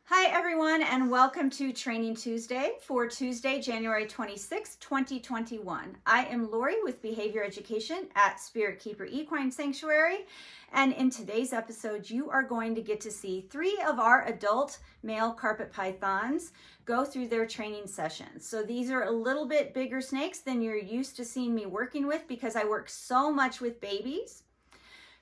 Hi everyone, and welcome to Training Tuesday for Tuesday, January 26, 2021. I am Lori with Behavior Education at Spirit Keeper Equine Sanctuary, and in today's episode you are going to get to see 3 of our adult male carpet pythons go through their training sessions. So these are a little bit bigger snakes than you're used to seeing me working with because I work so much with babies.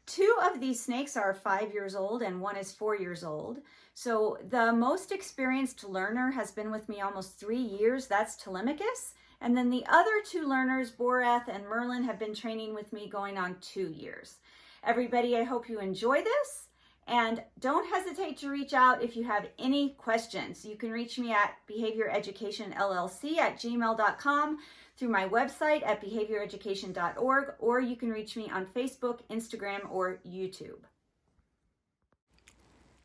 2 of these snakes are 5 years old and 1 is 4 years old. So the most experienced learner has been with me almost 3 years. That's Telemachus. And then the other 2 learners, Boreth and Merlin, have been training with me going on 2 years. Everybody, I hope you enjoy this. And don't hesitate to reach out if you have any questions. You can reach me at behavioureducationllc@gmail.com, through my website at behavioureducation.org, or you can reach me on Facebook, Instagram, or YouTube.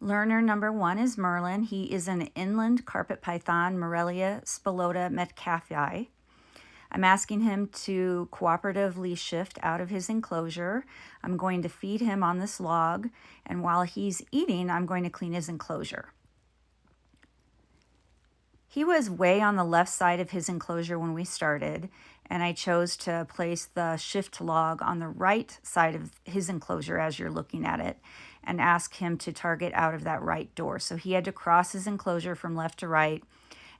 Learner number 1 is Merlin. He is an Inlamd Carpet Python, Morelia, spilota, metcalfei. I'm asking him to cooperatively shift out of his enclosure. I'm going to feed him on this log, and while he's eating, I'm going to clean his enclosure. He was way on the left side of his enclosure when we started, and I chose to place the shift log on the right side of his enclosure as you're looking at it, and ask him to target out of that right door. So he had to cross his enclosure from left to right,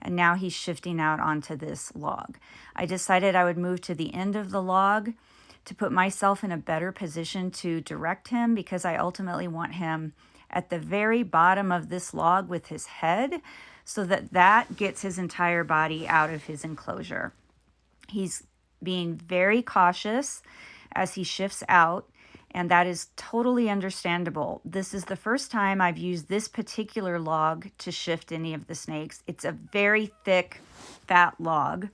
and now he's shifting out onto this log. I decided I would move to the end of the log to put myself in a better position to direct him, because I ultimately want him at the very bottom of this log with his head, so that gets his entire body out of his enclosure. He's being very cautious as he shifts out, and that is totally understandable. This is the first time I've used this particular log to shift any of the snakes. It's a very thick, fat log,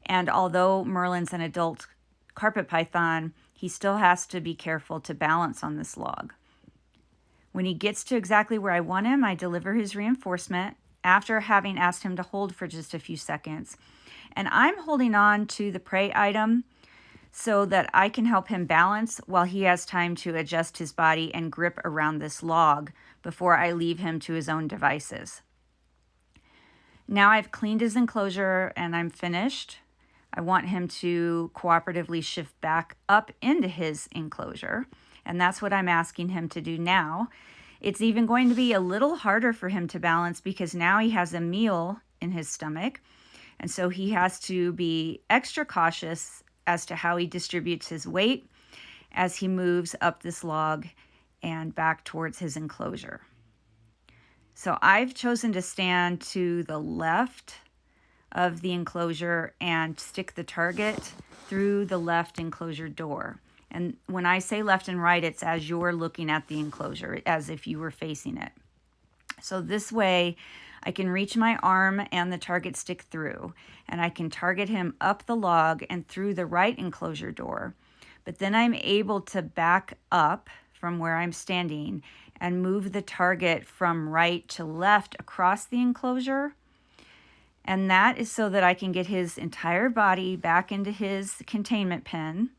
and although Merlin's an adult carpet python, he still has to be careful to balance on this log. When he gets to exactly where I want him, I deliver his reinforcement after having asked him to hold for just a few seconds. And I'm holding on to the prey item so that I can help him balance while he has time to adjust his body and grip around this log before I leave him to his own devices. Now I've cleaned his enclosure and I'm finished. I want him to cooperatively shift back up into his enclosure, and that's what I'm asking him to do now. It's even going to be a little harder for him to balance because now he has a meal in his stomach, and so he has to be extra cautious as to how he distributes his weight as he moves up this log and back towards his enclosure. So I've chosen to stand to the left of the enclosure and stick the target through the left enclosure door. And when I say left and right, it's as you're looking at the enclosure, as if you were facing it. So this way I can reach my arm and the target stick through, and I can target him up the log and through the right enclosure door. But then I'm able to back up from where I'm standing and move the target from right to left across the enclosure. And that is so that I can get his entire body back into his containment pen.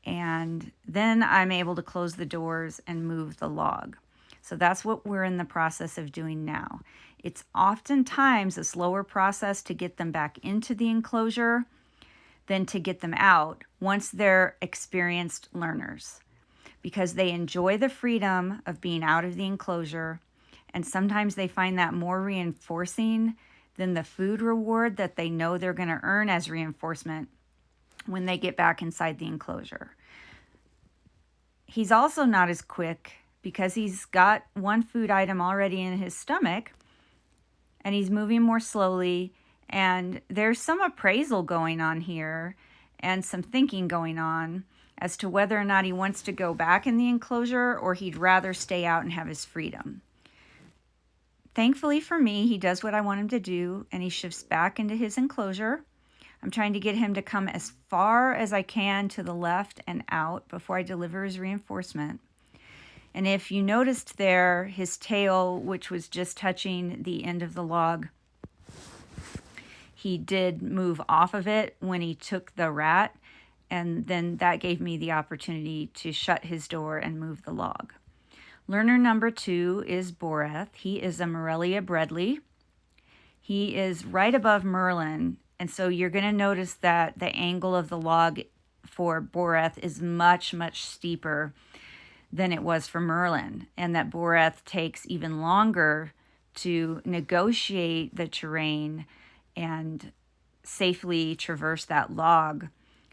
And then I'm able to close the doors and move the log. So that's what we're in the process of doing now. It's oftentimes a slower process to get them back into the enclosure than to get them out once they're experienced learners, because they enjoy the freedom of being out of the enclosure, and sometimes they find that more reinforcing than the food reward that they know they're going to earn as reinforcement when they get back inside the enclosure. He's also not as quick because he's got one food item already in his stomach, and he's moving more slowly, and there's some appraisal going on here and some thinking going on as to whether or not he wants to go back in the enclosure or he'd rather stay out and have his freedom. Thankfully for me, he does what I want him to do, and he shifts back into his enclosure. I'm trying to get him to come as far as I can to the left and out before I deliver his reinforcement. And if you noticed there, his tail, which was just touching the end of the log, he did move off of it when he took the rat, and then that gave me the opportunity to shut his door and move the log. Learner number 2 is Boreth. He is a Morelia bredli. He is right above Merlin, and so you're going to notice that the angle of the log for Boreth is much, much steeper than it was for Merlin, and that Boreth takes even longer to negotiate the terrain and safely traverse that log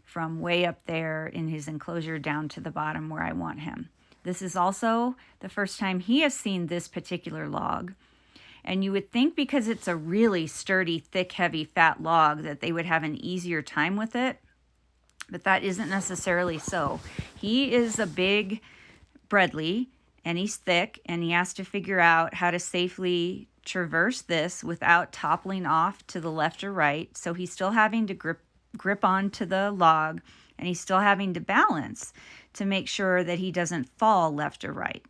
from way up there in his enclosure down to the bottom where I want him. This is also the first time he has seen this particular log. And you would think because it's a really sturdy, thick, heavy, fat log that they would have an easier time with it. But that isn't necessarily so. He is a big bredli, and he's thick, and he has to figure out how to safely traverse this without toppling off to the left or right. So he's still having to grip onto the log, and he's still having to balance to make sure that he doesn't fall left or right.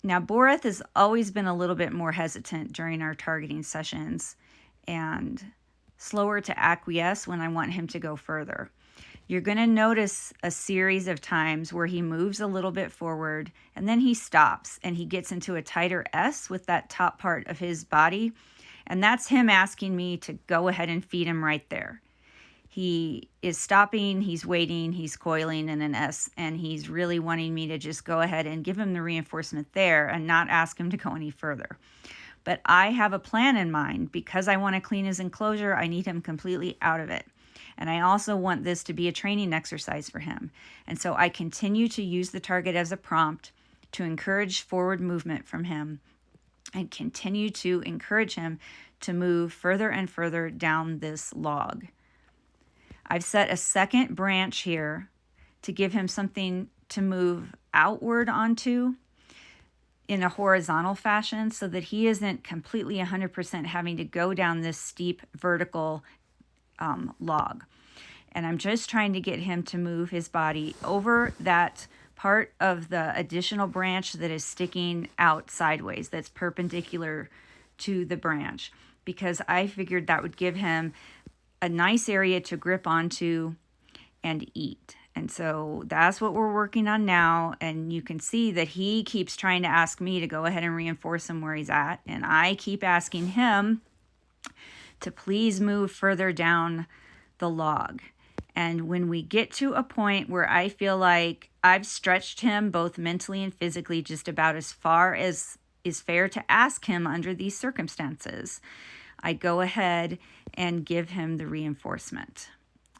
Now, Boreth has always been a little bit more hesitant during our targeting sessions and slower to acquiesce when I want him to go further. You're going to notice a series of times where he moves a little bit forward and then he stops and he gets into a tighter S with that top part of his body. And that's him asking me to go ahead and feed him right there. He is stopping, he's waiting, he's coiling in an S, and he's really wanting me to just go ahead and give him the reinforcement there and not ask him to go any further. But I have a plan in mind. Because I want to clean his enclosure, I need him completely out of it. And I also want this to be a training exercise for him. And so I continue to use the target as a prompt to encourage forward movement from him and continue to encourage him to move further and further down this log. I've set a second branch here to give him something to move outward onto in a horizontal fashion so that he isn't completely 100% having to go down this steep vertical log. And I'm just trying to get him to move his body over that part of the additional branch that is sticking out sideways, that's perpendicular to the branch, because I figured that would give him a nice area to grip onto and eat. And so that's what we're working on now. And you can see that he keeps trying to ask me to go ahead and reinforce him where he's at. And I keep asking him to please move further down the log. And when we get to a point where I feel like I've stretched him both mentally and physically just about as far as is fair to ask him under these circumstances, I go ahead and give him the reinforcement.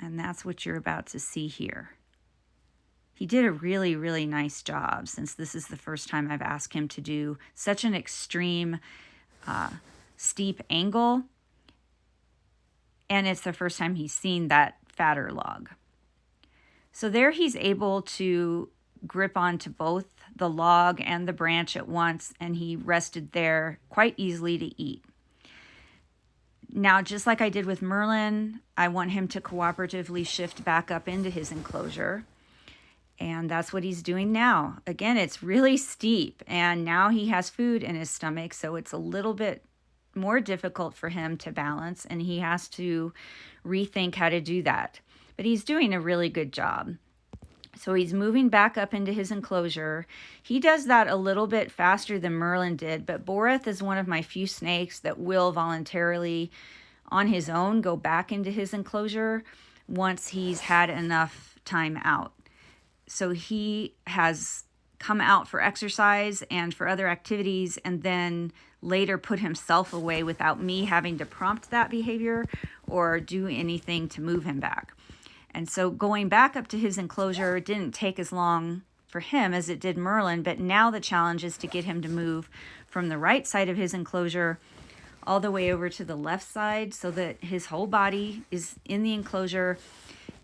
And that's what you're about to see here. He did a really, really nice job, since this is the first time I've asked him to do such an extreme, steep angle. And it's the first time he's seen that fatter log. So there he's able to grip onto both the log and the branch at once, and he rested there quite easily to eat. Now, just like I did with Merlin, I want him to cooperatively shift back up into his enclosure. And that's what he's doing now. Again, it's really steep, and now he has food in his stomach, so it's a little bit more difficult for him to balance, and he has to rethink how to do that. But he's doing a really good job. So he's moving back up into his enclosure. He does that a little bit faster than Merlin did, but Boreth is one of my few snakes that will voluntarily, on his own, go back into his enclosure once he's had enough time out. So he has come out for exercise and for other activities, and then later put himself away without me having to prompt that behavior or do anything to move him back. And so going back up to his enclosure didn't take as long for him as it did Merlin, but now the challenge is to get him to move from the right side of his enclosure all the way over to the left side so that his whole body is in the enclosure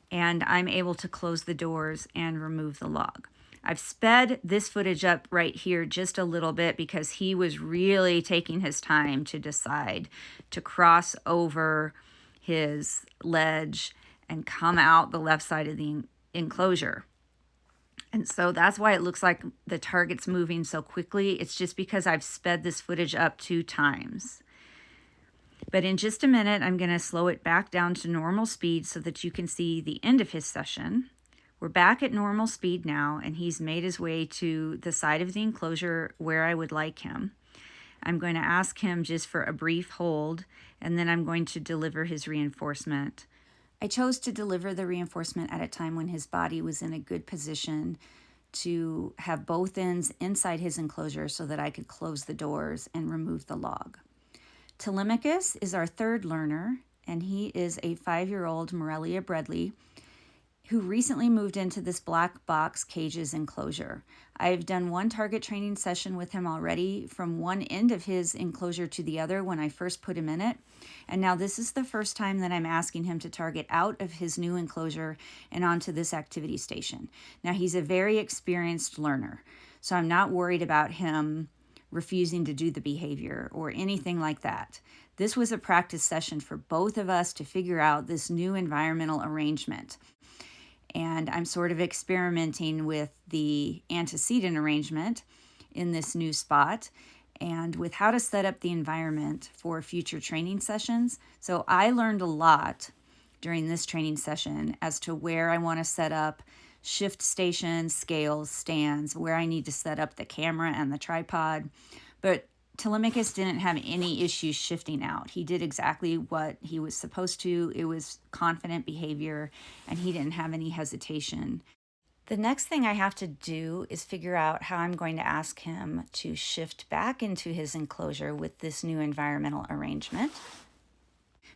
and I'm able to close the doors and remove the log. I've sped this footage up right here just a little bit because he was really taking his time to decide to cross over his ledge and come out the left side of the enclosure. And so that's why it looks like the target's moving so quickly. It's just because I've sped this footage up 2 times. But in just a minute, I'm going to slow it back down to normal speed so that you can see the end of his session, We're back at normal speed now, and he's made his way to the side of the enclosure where I would like him. I'm going to ask him just for a brief hold, and then I'm going to deliver his reinforcement. I chose to deliver the reinforcement at a time when his body was in a good position to have both ends inside his enclosure so that I could close the doors and remove the log. Telemachus is our third learner, and he is a 5-year-old Morelia bredli who recently moved into this Blackbox Cages enclosure. I've done one target training session with him already from one end of his enclosure to the other when I first put him in it. And now this is the first time that I'm asking him to target out of his new enclosure and onto this activity station. Now he's a very experienced learner, so I'm not worried about him refusing to do the behavior or anything like that. This was a practice session for both of us to figure out this new environmental arrangement. And I'm sort of experimenting with the antecedent arrangement in this new spot and with how to set up the environment for future training sessions. So I learned a lot during this training session as to where I want to set up shift stations, scales, stands, where I need to set up the camera and the tripod. But Telemachus didn't have any issues shifting out. He did exactly what he was supposed to. It was confident behavior, and he didn't have any hesitation. The next thing I have to do is figure out how I'm going to ask him to shift back into his enclosure with this new environmental arrangement.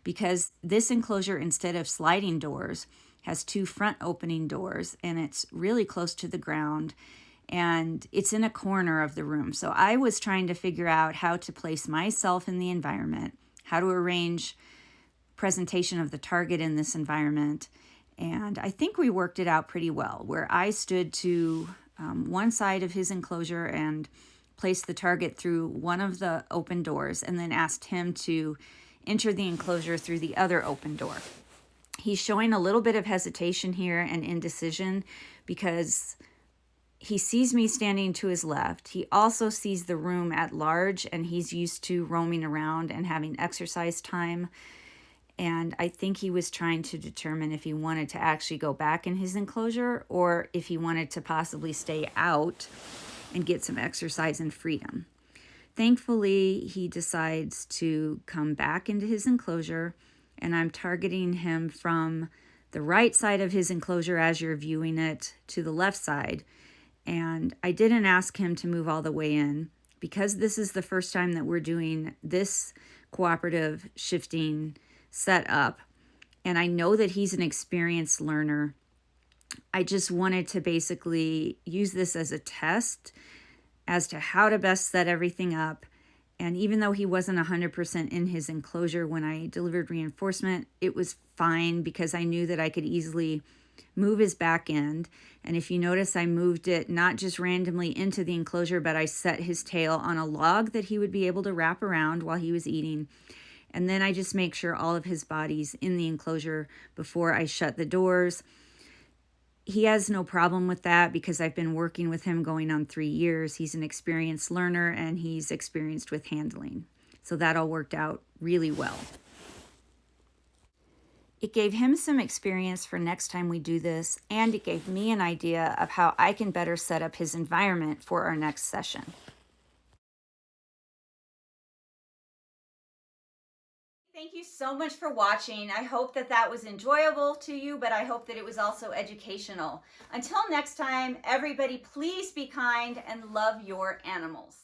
Because this enclosure, instead of sliding doors, has 2 front opening doors, and it's really close to the ground, and it's in a corner of the room. So I was trying to figure out how to place myself in the environment, how to arrange presentation of the target in this environment. And I think we worked it out pretty well, where I stood to one side of his enclosure and placed the target through one of the open doors, and then asked him to enter the enclosure through the other open door. He's showing a little bit of hesitation here and indecision because he sees me standing to his left. He also sees the room at large, and he's used to roaming around and having exercise time. And I think he was trying to determine if he wanted to actually go back in his enclosure or if he wanted to possibly stay out and get some exercise and freedom. Thankfully, he decides to come back into his enclosure, and I'm targeting him from the right side of his enclosure as you're viewing it to the left side. And I didn't ask him to move all the way in because this is the first time that we're doing this cooperative shifting setup. And I know that he's an experienced learner. I just wanted to basically use this as a test as to how to best set everything up. And even though he wasn't 100% in his enclosure when I delivered reinforcement, it was fine because I knew that I could easily move his back end. And if you notice, I moved it not just randomly into the enclosure, but I set his tail on a log that he would be able to wrap around while he was eating. And then I just make sure all of his body's in the enclosure before I shut the doors. He has no problem with that because I've been working with him going on 3 years. He's an experienced learner and he's experienced with handling. So that all worked out really well. It gave him some experience for next time we do this, and it gave me an idea of how I can better set up his environment for our next session. Thank you so much for watching. I hope that that was enjoyable to you, but I hope that it was also educational. Until next time, everybody, please be kind and love your animals.